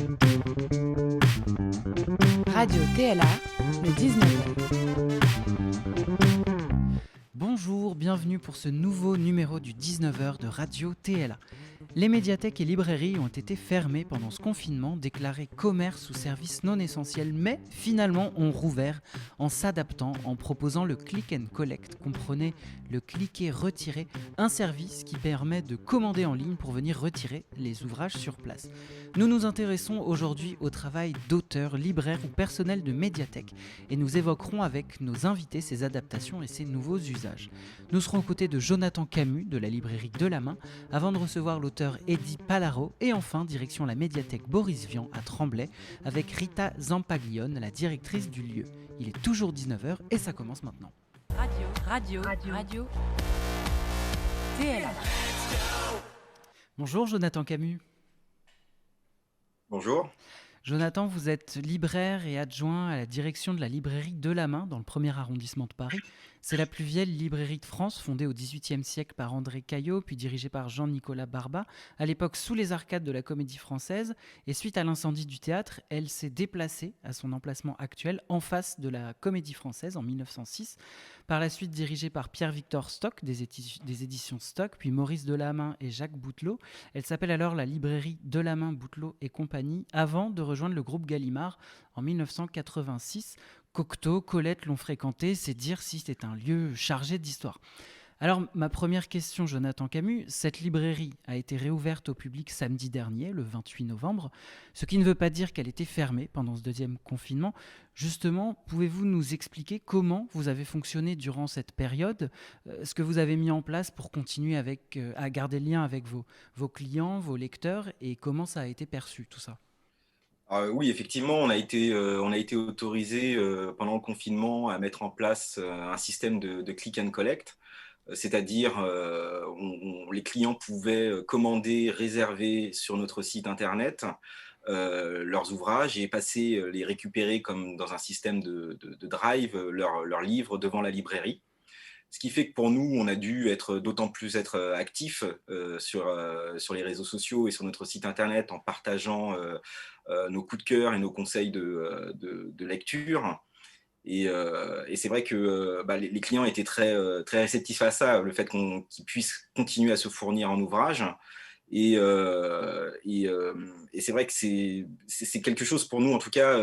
Radio TLA, le 19h. Bonjour, bienvenue pour ce nouveau numéro du 19h de Radio TLA. Les médiathèques et librairies ont été fermées pendant ce confinement, déclarées commerces ou services non essentiels, mais finalement ont rouvert en s'adaptant, en proposant le click and collect, comprenez le cliquer-retirer, un service qui permet de commander en ligne pour venir retirer les ouvrages sur place. Nous nous intéressons aujourd'hui au travail d'auteurs, libraires ou personnels de médiathèques et nous évoquerons avec nos invités ces adaptations et ces nouveaux usages. Nous serons aux côtés de Jonathan Camus de la librairie Delamain avant de recevoir l'auteur Eddy Palaro et enfin direction la médiathèque Boris Vian à Tremblay avec Rita Zampaglione, la directrice du lieu. Il est toujours 19h et ça commence maintenant. Radio. TLA. Bonjour Jonathan Camus. Bonjour. Jonathan, vous êtes libraire et adjoint à la direction de la librairie Delamain dans le 1er arrondissement de Paris. C'est la plus vieille librairie de France, fondée au XVIIIe siècle par André Caillot, puis dirigée par Jean-Nicolas Barba, à l'époque sous les arcades de la Comédie Française. Et suite à l'incendie du théâtre, elle s'est déplacée à son emplacement actuel, en face de la Comédie Française en 1906. Par la suite dirigée par Pierre-Victor Stock, des éditions Stock, puis Maurice Delamain et Jacques Boutelot. Elle s'appelle alors la librairie Delamain, Boutelot et compagnie, avant de rejoindre le groupe Gallimard en 1986. Cocteau, Colette l'ont fréquenté, c'est dire si c'est un lieu chargé d'histoire. Alors, ma première question, Jonathan Camus, cette librairie a été réouverte au public samedi dernier, le 28 novembre, ce qui ne veut pas dire qu'elle était fermée pendant ce deuxième confinement. Justement, pouvez-vous nous expliquer comment vous avez fonctionné durant cette période, ce que vous avez mis en place pour continuer à garder le lien avec vos clients, vos lecteurs, et comment ça a été perçu, tout ça? Oui, effectivement, on a été autorisé pendant le confinement à mettre en place un système de click and collect, c'est-à-dire les clients pouvaient commander, réserver sur notre site internet leurs ouvrages et passer les récupérer comme dans un système de drive, leurs livres devant la librairie. Ce qui fait que pour nous, on a dû d'autant plus être actifs sur les réseaux sociaux et sur notre site internet en partageant nos coups de cœur et nos conseils de lecture. Et c'est vrai que les clients étaient très réceptifs à ça, le fait qu'ils puissent continuer à se fournir en ouvrages. Et c'est vrai que c'est quelque chose pour nous, en tout cas.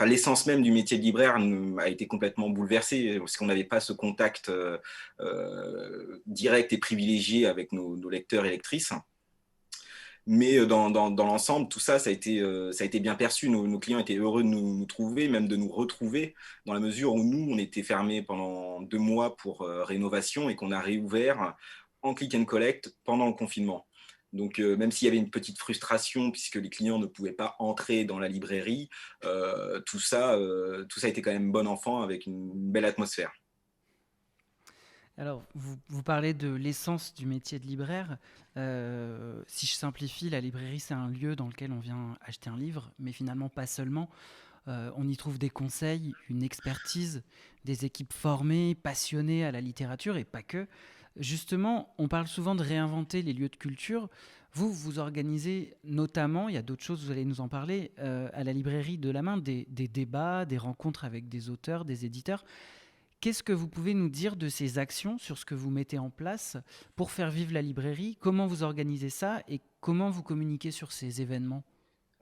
L'essence même du métier de libraire a été complètement bouleversée parce qu'on n'avait pas ce contact direct et privilégié avec nos lecteurs et lectrices. Mais dans l'ensemble, tout ça, ça a été bien perçu. Nos clients étaient heureux de nous trouver, même de nous retrouver, dans la mesure où nous, on était fermés pendant 2 mois pour rénovation et qu'on a réouvert en click and collect pendant le confinement. Donc, même s'il y avait une petite frustration puisque les clients ne pouvaient pas entrer dans la librairie, tout ça a été quand même bon enfant avec une belle atmosphère. Alors, vous parlez de l'essence du métier de libraire. Si je simplifie, la librairie, c'est un lieu dans lequel on vient acheter un livre, mais finalement pas seulement. On y trouve des conseils, une expertise, des équipes formées, passionnées à la littérature et pas que. Justement, on parle souvent de réinventer les lieux de culture. Vous organisez notamment, il y a d'autres choses, vous allez nous en parler, à la librairie Delamain, des débats, des rencontres avec des auteurs, des éditeurs. Qu'est-ce que vous pouvez nous dire de ces actions, sur ce que vous mettez en place pour faire vivre la librairie? Comment vous organisez ça et comment vous communiquez sur ces événements?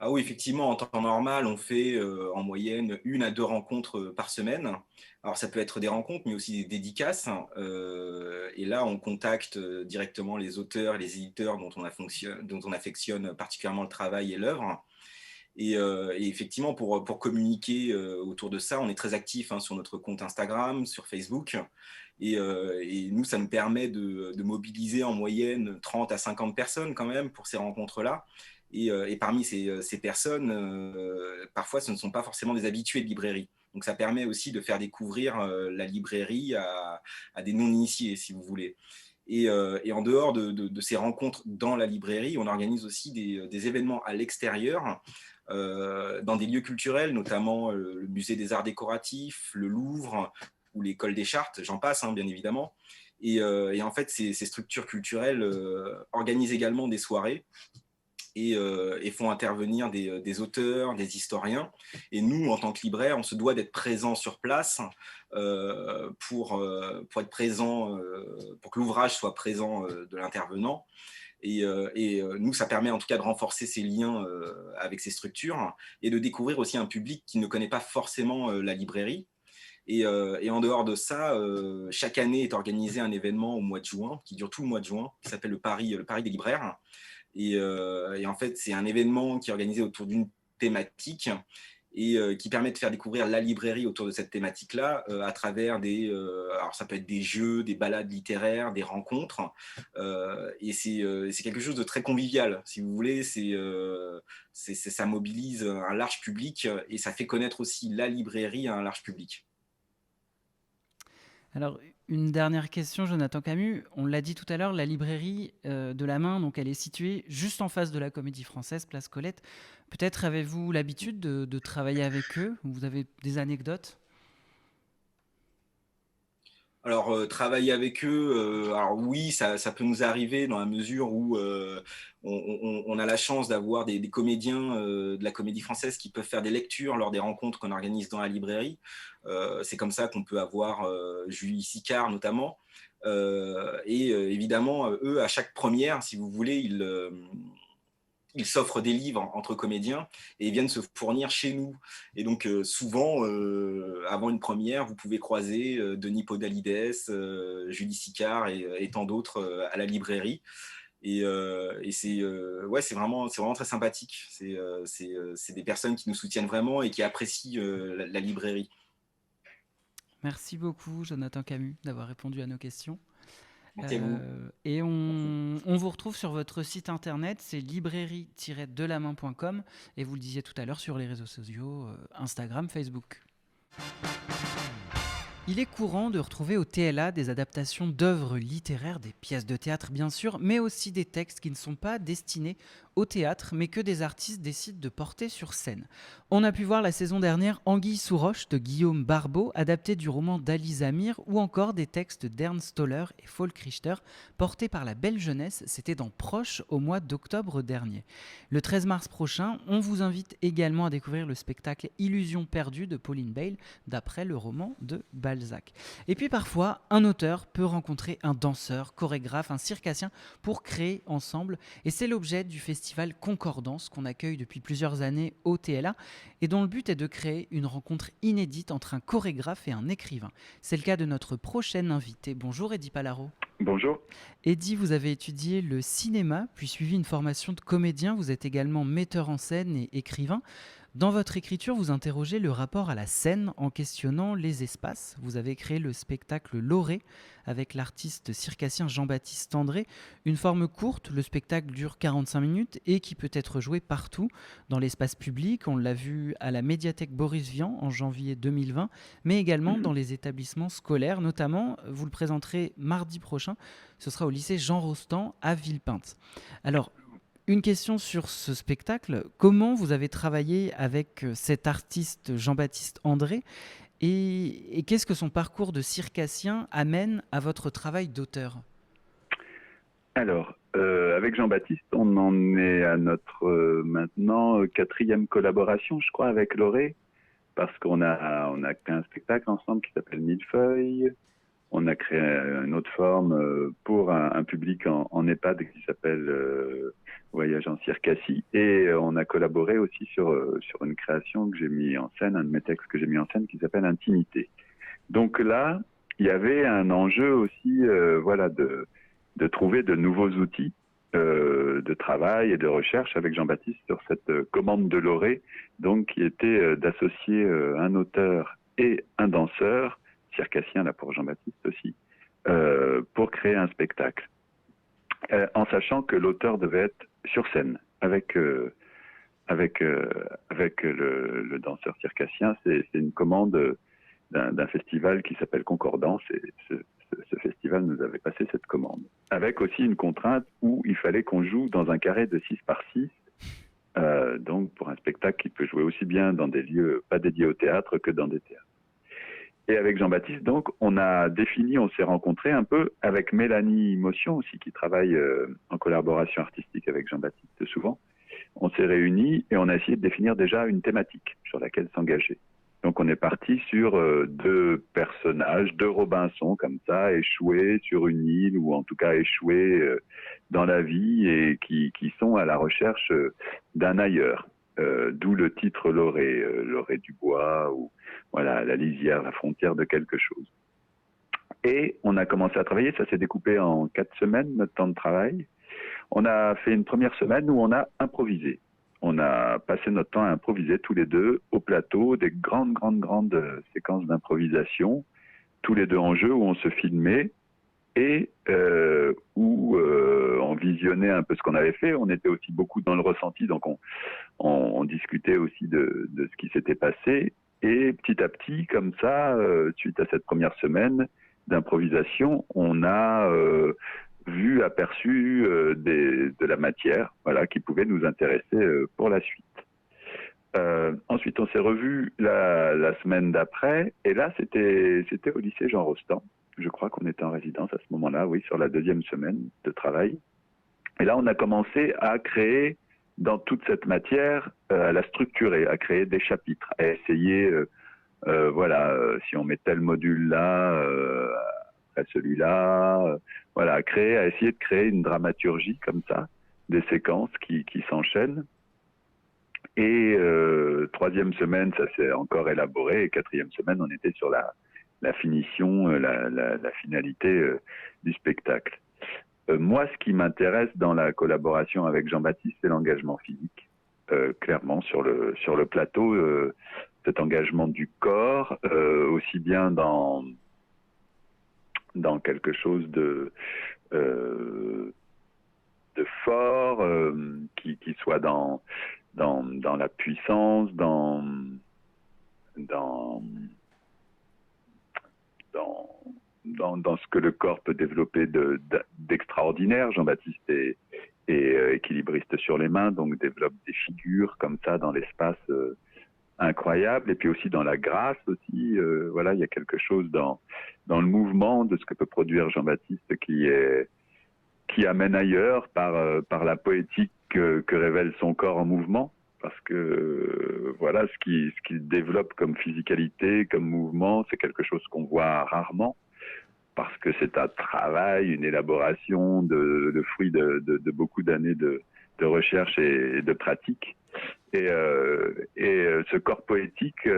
Ah oui, effectivement, en temps normal, on fait en moyenne 1 à 2 rencontres par semaine. Alors, ça peut être des rencontres, mais aussi des dédicaces. Et là, on contacte directement les auteurs et les éditeurs dont on affectionne particulièrement le travail et l'œuvre. Et effectivement, pour communiquer autour de ça, on est très actif sur notre compte Instagram, sur Facebook. Et nous, ça nous permet de mobiliser en moyenne 30 à 50 personnes quand même pour ces rencontres-là. Et parmi ces personnes, parfois, ce ne sont pas forcément des habitués de librairie. Donc, ça permet aussi de faire découvrir la librairie à des non-initiés, si vous voulez. Et en dehors de ces rencontres dans la librairie, on organise aussi des événements à l'extérieur, dans des lieux culturels, notamment le musée des arts décoratifs, le Louvre ou l'école des Chartes, j'en passe, bien évidemment. Et en fait, ces structures culturelles organisent également des soirées et font intervenir des auteurs, des historiens. Et nous, en tant que libraires, on se doit d'être présents sur place pour être présent, pour que l'ouvrage soit présent de l'intervenant. Nous, ça permet en tout cas de renforcer ces liens avec ces structures et de découvrir aussi un public qui ne connaît pas forcément la librairie. Et en dehors de ça, chaque année est organisé un événement au mois de juin, qui dure tout le mois de juin, qui s'appelle le Paris des libraires. Et en fait, c'est un événement qui est organisé autour d'une thématique et qui permet de faire découvrir la librairie autour de cette thématique-là à travers alors ça peut être des jeux, des balades littéraires, des rencontres. Et c'est quelque chose de très convivial, si vous voulez. Ça mobilise un large public et ça fait connaître aussi la librairie à un large public. Alors, une dernière question, Jonathan Camus. On l'a dit tout à l'heure, la librairie de la Main, donc elle est située juste en face de la Comédie Française, place Colette. Peut-être avez-vous l'habitude de travailler avec eux? Vous avez des anecdotes? Alors, travailler avec eux, alors oui, ça peut nous arriver dans la mesure où on a la chance d'avoir des comédiens de la Comédie Française qui peuvent faire des lectures lors des rencontres qu'on organise dans la librairie. C'est comme ça qu'on peut avoir Julie Sicard notamment. Évidemment, eux, à chaque première, si vous voulez, ils s'offrent des livres entre comédiens et ils viennent se fournir chez nous. Et donc, souvent, avant une première, vous pouvez croiser Denis Podalides, Julie Sicard et tant d'autres à la librairie. Et c'est vraiment très sympathique. C'est des personnes qui nous soutiennent vraiment et qui apprécient la librairie. Merci beaucoup, Jonathan Camus, d'avoir répondu à nos questions. Merci à vous. Et on vous retrouve sur votre site internet, c'est librairie-delamain.com, et vous le disiez tout à l'heure sur les réseaux sociaux, Instagram, Facebook. Il est courant de retrouver au TLA des adaptations d'œuvres littéraires, des pièces de théâtre bien sûr, mais aussi des textes qui ne sont pas destinés au théâtre, mais que des artistes décident de porter sur scène. On a pu voir la saison dernière Anguille sous roche de Guillaume Barbeau, adapté du roman d'Ali Zamir, ou encore des textes d'Ernst Toller et Falk Richter, portés par la belle jeunesse, c'était dans Proche au mois d'octobre dernier. Le 13 mars prochain, on vous invite également à découvrir le spectacle Illusion perdue de Pauline Bale, d'après le roman de Balzac. Et puis parfois, un auteur peut rencontrer un danseur, chorégraphe, un circassien pour créer ensemble, et c'est l'objet du festival Concordance qu'on accueille depuis plusieurs années au TLA et dont le but est de créer une rencontre inédite entre un chorégraphe et un écrivain. C'est le cas de notre prochaine invitée. Bonjour Eddy Palaro. Bonjour. Eddy, vous avez étudié le cinéma, puis suivi une formation de comédien. Vous êtes également metteur en scène et écrivain. Dans votre écriture, vous interrogez le rapport à la scène en questionnant les espaces. Vous avez créé le spectacle Loré avec l'artiste circassien Jean-Baptiste André. Une forme courte, le spectacle dure 45 minutes et qui peut être joué partout, dans l'espace public. On l'a vu à la médiathèque Boris Vian en janvier 2020, mais également dans les établissements scolaires. Notamment, vous le présenterez mardi prochain, ce sera au lycée Jean Rostand à Villepinte. Alors, une question sur ce spectacle. Comment vous avez travaillé avec cet artiste Jean-Baptiste André et qu'est-ce que son parcours de circassien amène à votre travail d'auteur? Alors, avec Jean-Baptiste, on en est à notre maintenant 4e collaboration, je crois, avec Loré, parce qu'on a créé un spectacle ensemble qui s'appelle Millefeuille. On a créé une autre forme pour un public en EHPAD qui s'appelle Voyage en Circassie. Et on a collaboré aussi sur une création que j'ai mis en scène, un de mes textes que j'ai mis en scène qui s'appelle Intimité. Donc là, il y avait un enjeu aussi de trouver de nouveaux outils de travail et de recherche avec Jean-Baptiste sur cette commande de Loré, donc qui était d'associer un auteur et un danseur, circassien là pour Jean-Baptiste aussi, pour créer un spectacle. En sachant que l'auteur devait être sur scène avec le danseur circassien. C'est une commande d'un festival qui s'appelle Concordance et ce festival nous avait passé cette commande. Avec aussi une contrainte où il fallait qu'on joue dans un carré de 6 par 6, donc pour un spectacle qui peut jouer aussi bien dans des lieux pas dédiés au théâtre que dans des théâtres. Et avec Jean-Baptiste, donc, on s'est rencontrés un peu avec Mélanie Motion aussi, qui travaille en collaboration artistique avec Jean-Baptiste souvent. on s'est réunis et on a essayé de définir déjà une thématique sur laquelle s'engager. Donc on est parti sur 2 personnages, 2 Robinson comme ça, échoués sur une île ou en tout cas échoués dans la vie et qui sont à la recherche d'un ailleurs. D'où le titre Lorée, Lorée du bois ou voilà la lisière, la frontière de quelque chose. Et on a commencé à travailler, ça s'est découpé en 4 semaines notre temps de travail. On a fait une première semaine où on a improvisé. On a passé notre temps à improviser tous les deux au plateau, des grandes séquences d'improvisation, tous les deux en jeu où on se filmait et où on visionnait un peu ce qu'on avait fait. On était aussi beaucoup dans le ressenti, donc on discutait aussi de ce qui s'était passé. Et petit à petit, comme ça, suite à cette première semaine d'improvisation, on a aperçu de la matière, voilà, qui pouvait nous intéresser pour la suite. Ensuite, on s'est revus la semaine d'après, et là, c'était au lycée Jean Rostand. Je crois qu'on était en résidence à ce moment-là, oui, sur la 2e semaine de travail. Et là, on a commencé à créer, dans toute cette matière, à la structurer, à créer des chapitres, à essayer, si on met tel module-là, après celui-là, voilà, à essayer de créer une dramaturgie comme ça, des séquences qui s'enchaînent. Et 3e semaine, ça s'est encore élaboré, et 4e semaine, on était sur la finition, la finalité du spectacle. Moi, ce qui m'intéresse dans la collaboration avec Jean-Baptiste, c'est l'engagement physique. Clairement, sur le plateau, cet engagement du corps, aussi bien dans quelque chose de fort, qui soit dans la puissance, dans ce que le corps peut développer d'extraordinaire. Jean-Baptiste est équilibriste sur les mains, donc développe des figures comme ça dans l'espace incroyable, et puis aussi dans la grâce aussi. Voilà, il y a quelque chose dans le mouvement de ce que peut produire Jean-Baptiste qui amène ailleurs par la poétique que révèle son corps en mouvement. Parce que voilà, ce qu'il développe comme physicalité, comme mouvement, c'est quelque chose qu'on voit rarement, parce que c'est un travail, une élaboration, le fruit de beaucoup d'années de recherche et de pratique. Et ce corps poétique,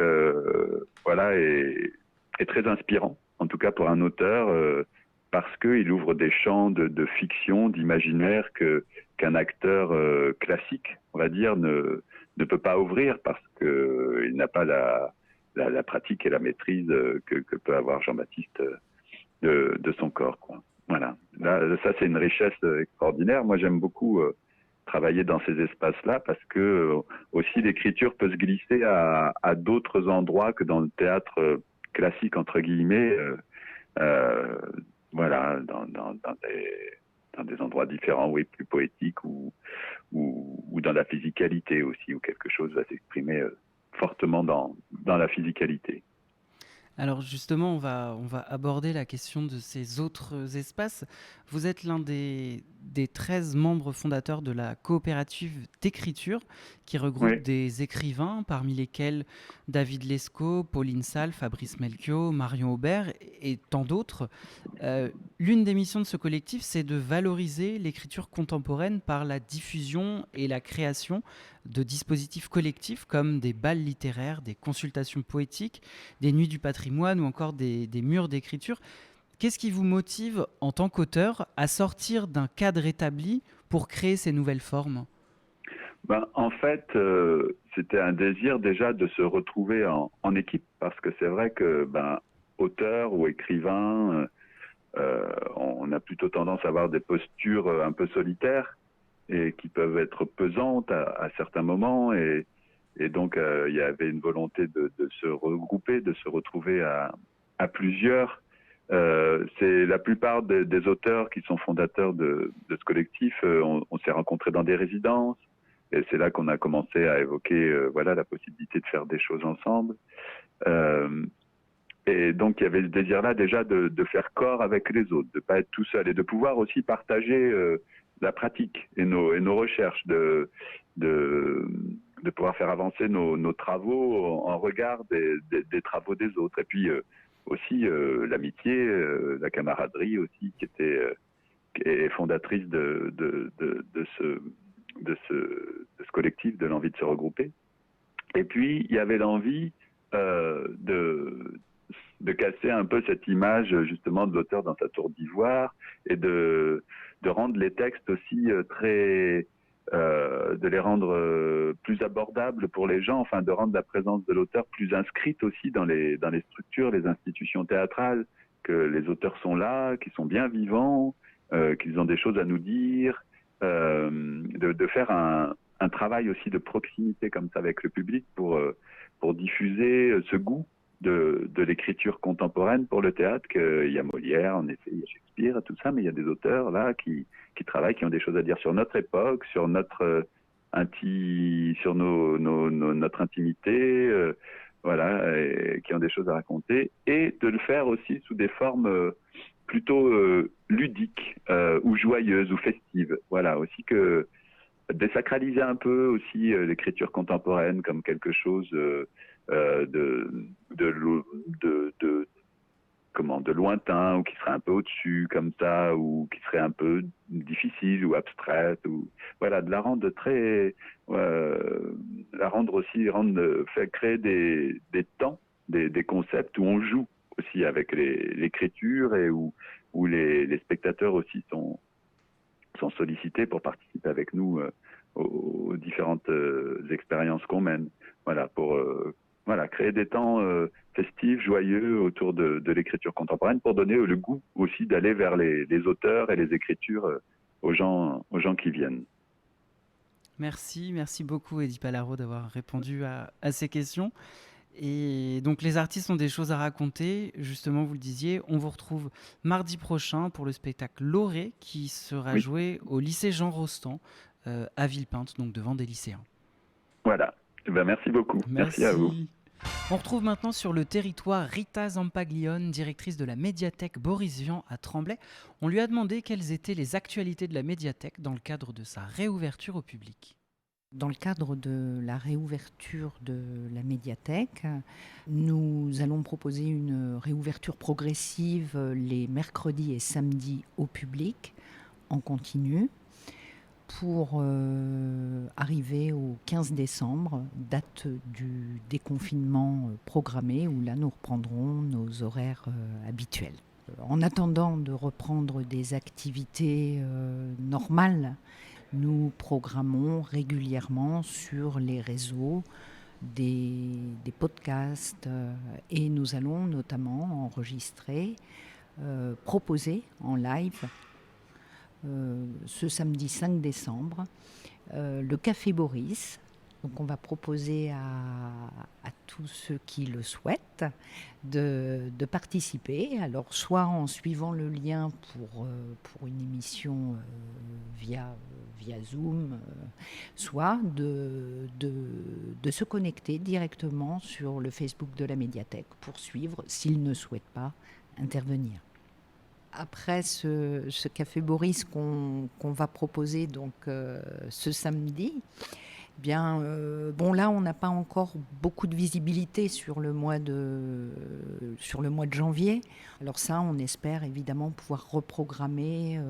voilà, est très inspirant, en tout cas pour un auteur, parce qu'il ouvre des champs de fiction, d'imaginaire qu'un acteur classique, on va dire, ne peut pas ouvrir, parce qu'il n'a pas la pratique et la maîtrise que peut avoir Jean-Baptiste de son corps, quoi. Voilà. Là, ça, c'est une richesse extraordinaire. Moi, j'aime beaucoup travailler dans ces espaces-là, parce que aussi l'écriture peut se glisser à d'autres endroits que dans le théâtre classique, entre guillemets. Voilà, dans des endroits différents, oui, plus poétiques, ou dans la physicalité aussi, où quelque chose va s'exprimer fortement dans la physicalité. Alors justement, on va aborder la question de ces autres espaces. Vous êtes l'un des 13 membres fondateurs de la coopérative d'écriture, qui regroupe des écrivains, parmi lesquels David Lescaut, Pauline Salle, Fabrice Melchior, Marion Aubert et tant d'autres. L'une des missions de ce collectif, c'est de valoriser l'écriture contemporaine par la diffusion et la création de dispositifs collectifs comme des balles littéraires, des consultations poétiques, des nuits du patrimoine ou encore des murs d'écriture. Qu'est-ce qui vous motive en tant qu'auteur à sortir d'un cadre établi pour créer ces nouvelles formes ? En fait, c'était un désir déjà de se retrouver en équipe, parce que c'est vrai que auteur ou écrivain, on a plutôt tendance à avoir des postures un peu solitaires et qui peuvent être pesantes à certains moments, et donc il y avait une volonté de se regrouper, de se retrouver à plusieurs. C'est la plupart des auteurs qui sont fondateurs de ce collectif. On s'est rencontrés dans des résidences, et c'est là qu'on a commencé à évoquer la possibilité de faire des choses ensemble. Et donc il y avait ce désir-là déjà de faire corps avec les autres, de pas être tout seul, et de pouvoir aussi partager la pratique et nos recherches, de de, de pouvoir faire avancer nos travaux en regard des travaux des autres. Et puis aussi l'amitié, la camaraderie aussi, qui est fondatrice de ce collectif, de l'envie de se regrouper. Et puis, il y avait l'envie de casser un peu cette image justement de l'auteur dans sa tour d'ivoire et de rendre les textes aussi de les rendre plus abordables pour les gens, enfin de rendre la présence de l'auteur plus inscrite aussi dans les structures, les institutions théâtrales, que les auteurs sont là, qu'ils sont bien vivants, qu'ils ont des choses à nous dire, de faire un travail aussi de proximité comme ça avec le public pour diffuser ce goût de l'écriture contemporaine pour le théâtre, qu'il y a Molière, en effet, il y a Shakespeare, tout ça, mais il y a des auteurs là qui travaillent, qui ont des choses à dire sur notre époque, sur notre notre intimité, voilà, et qui ont des choses à raconter, et de le faire aussi sous des formes plutôt ludiques ou joyeuses ou festives. Voilà, aussi que désacraliser un peu aussi l'écriture contemporaine comme quelque chose de lointain, ou qui serait un peu au-dessus comme ça, ou qui serait un peu difficile ou abstraite, ou voilà, de la rendre faire créer des temps, des concepts où on joue aussi avec l'écriture, et où les spectateurs aussi sont sollicités pour participer avec nous aux différentes expériences qu'on mène. Voilà, pour créer des temps festifs, joyeux autour de l'écriture contemporaine, pour donner le goût aussi d'aller vers les auteurs et les écritures aux gens qui viennent. Merci beaucoup Eddy Palaro d'avoir répondu à ces questions. Et donc les artistes ont des choses à raconter, justement vous le disiez, on vous retrouve mardi prochain pour le spectacle Loré qui sera joué au lycée Jean Rostand à Villepinte, donc devant des lycéens. Voilà, merci beaucoup, merci à vous. On retrouve maintenant sur le territoire Rita Zampaglione, directrice de la médiathèque Boris Vian à Tremblay. On lui a demandé quelles étaient les actualités de la médiathèque dans le cadre de sa réouverture au public. Dans le cadre de la réouverture de la médiathèque, nous allons proposer une réouverture progressive les mercredis et samedis au public, en continu, pour arriver au 15 décembre, date du déconfinement programmé, où là nous reprendrons nos horaires habituels. En attendant de reprendre des activités normales, nous programmons régulièrement sur les réseaux des podcasts et nous allons notamment enregistrer, proposer en live ce samedi 5 décembre le Café Boris. Donc on va proposer à tous ceux qui le souhaitent de participer, alors soit en suivant le lien pour une émission via Zoom, soit de se connecter directement sur le Facebook de la médiathèque pour suivre s'ils ne souhaitent pas intervenir. Après ce Café Boris qu'on va proposer donc ce samedi, bien, là, on n'a pas encore beaucoup de visibilité sur le mois de janvier. Alors ça, on espère évidemment pouvoir reprogrammer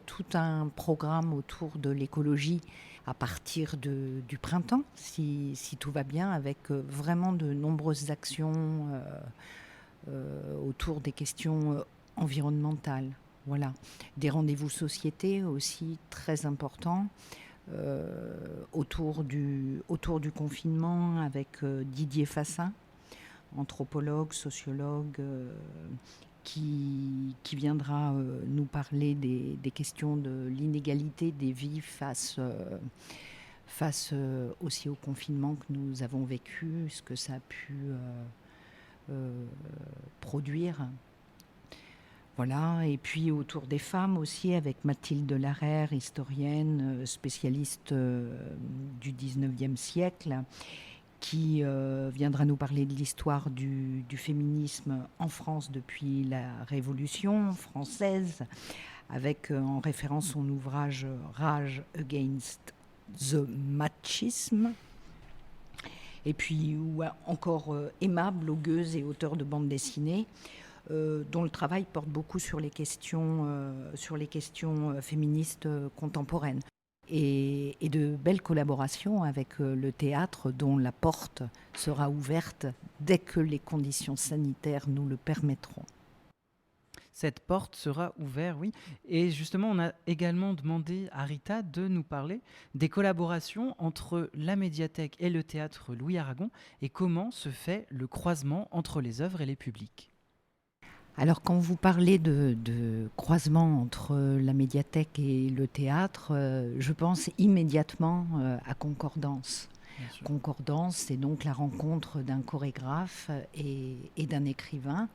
tout un programme autour de l'écologie à partir du printemps, si tout va bien, avec vraiment de nombreuses actions autour des questions environnementales. Voilà. Des rendez-vous société aussi très importants. Autour du confinement avec Didier Fassin, anthropologue, sociologue, qui viendra nous parler des questions de l'inégalité des vies face aussi au confinement que nous avons vécu, ce que ça a pu produire. Voilà, et puis autour des femmes aussi, avec Mathilde Larère, historienne, spécialiste du 19e siècle, qui viendra nous parler de l'histoire du féminisme en France depuis la Révolution française, avec en référence son ouvrage Rage Against The Machisme. Et puis ou encore Emma, blogueuse et auteure de bande dessinée, dont le travail porte beaucoup sur les questions féministes contemporaines. Et de belles collaborations avec le théâtre, dont la porte sera ouverte dès que les conditions sanitaires nous le permettront. Cette porte sera ouverte, oui. Et justement, on a également demandé à Rita de nous parler des collaborations entre la médiathèque et le théâtre Louis Aragon et comment se fait le croisement entre les œuvres et les publics. Alors, quand vous parlez de croisement entre la médiathèque et le théâtre, je pense immédiatement à Concordance. Concordance, c'est donc la rencontre d'un chorégraphe et d'un écrivain.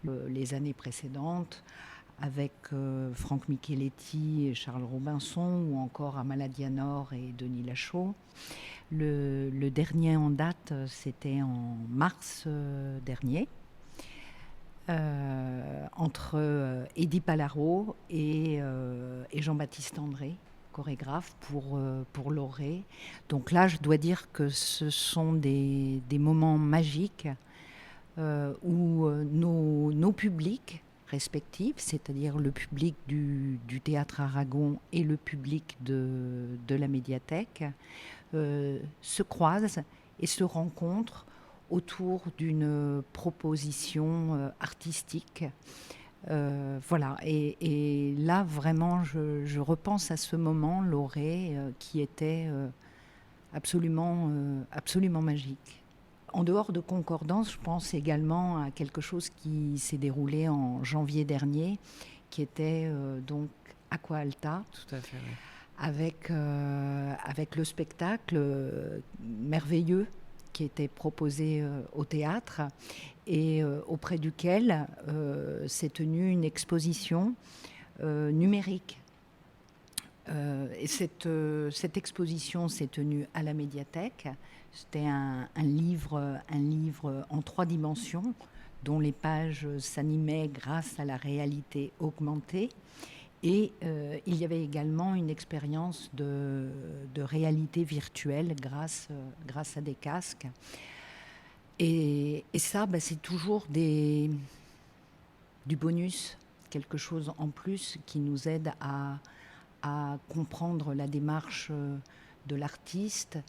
Les années précédentes, avec Franck Micheletti et Charles Robinson, ou encore Amaladia Nord et Denis Lachaud. Le dernier en date, c'était en mars dernier. Entre Eddy Palaro et Jean-Baptiste André, chorégraphe pour Laurée. Donc là, je dois dire que ce sont des moments magiques où nos publics respectifs, c'est-à-dire le public du théâtre Aragon et le public de la médiathèque, se croisent et se rencontrent autour d'une proposition artistique. Voilà. Et là, vraiment, je repense à ce moment, Laurée, qui était absolument magique. En dehors de Concordance, je pense également à quelque chose qui s'est déroulé en janvier dernier, qui était donc Aqua Alta. Tout à fait, oui. Avec le spectacle merveilleux qui était proposé au théâtre et auprès duquel s'est tenue une exposition numérique. Et cette exposition s'est tenue à la médiathèque. C'était un livre en 3 dimensions dont les pages s'animaient grâce à la réalité augmentée. Et il y avait également une expérience de réalité virtuelle grâce à des casques. Et ça, c'est toujours du bonus, quelque chose en plus qui nous aide à comprendre la démarche de l'artiste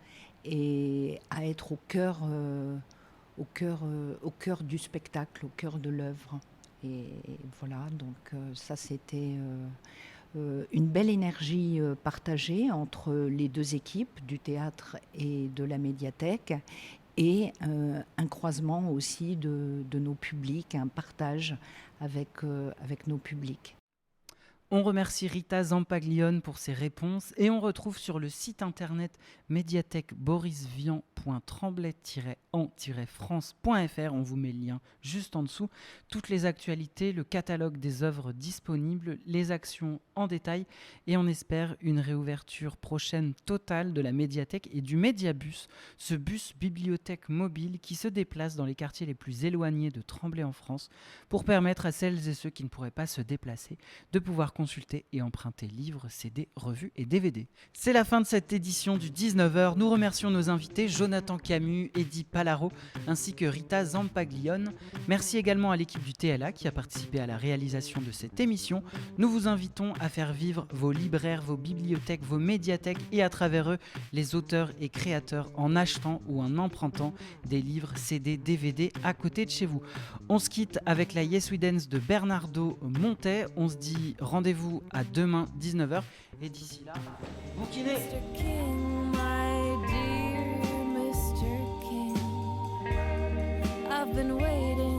et à être au cœur du spectacle, au cœur de l'œuvre. Et voilà, donc ça c'était une belle énergie partagée entre les deux équipes du théâtre et de la médiathèque et un croisement aussi de nos publics, un partage avec nos publics. On remercie Rita Zampaglione pour ses réponses et on retrouve sur le site internet médiathèque-borisvian.tremblay-en-france.fr, on vous met le lien juste en dessous, toutes les actualités, le catalogue des œuvres disponibles, les actions en détail et on espère une réouverture prochaine totale de la médiathèque et du Médiabus, ce bus bibliothèque mobile qui se déplace dans les quartiers les plus éloignés de Tremblay en France pour permettre à celles et ceux qui ne pourraient pas se déplacer de pouvoir consulter et emprunter livres, CD, revues et DVD. C'est la fin de cette édition du 19h. Nous remercions nos invités Jonathan Camus, Eddy Palaro ainsi que Rita Zampaglione. Merci également à l'équipe du TLA qui a participé à la réalisation de cette émission. Nous vous invitons à faire vivre vos libraires, vos bibliothèques, vos médiathèques et à travers eux les auteurs et créateurs en achetant ou en empruntant des livres, CD, DVD à côté de chez vous. On se quitte avec la Yes We Dance de Bernardo Montet. On se dit rendez-vous à demain 19h et d'ici là, bouquinez. Mr. King, my dear Mr. King, I've been waiting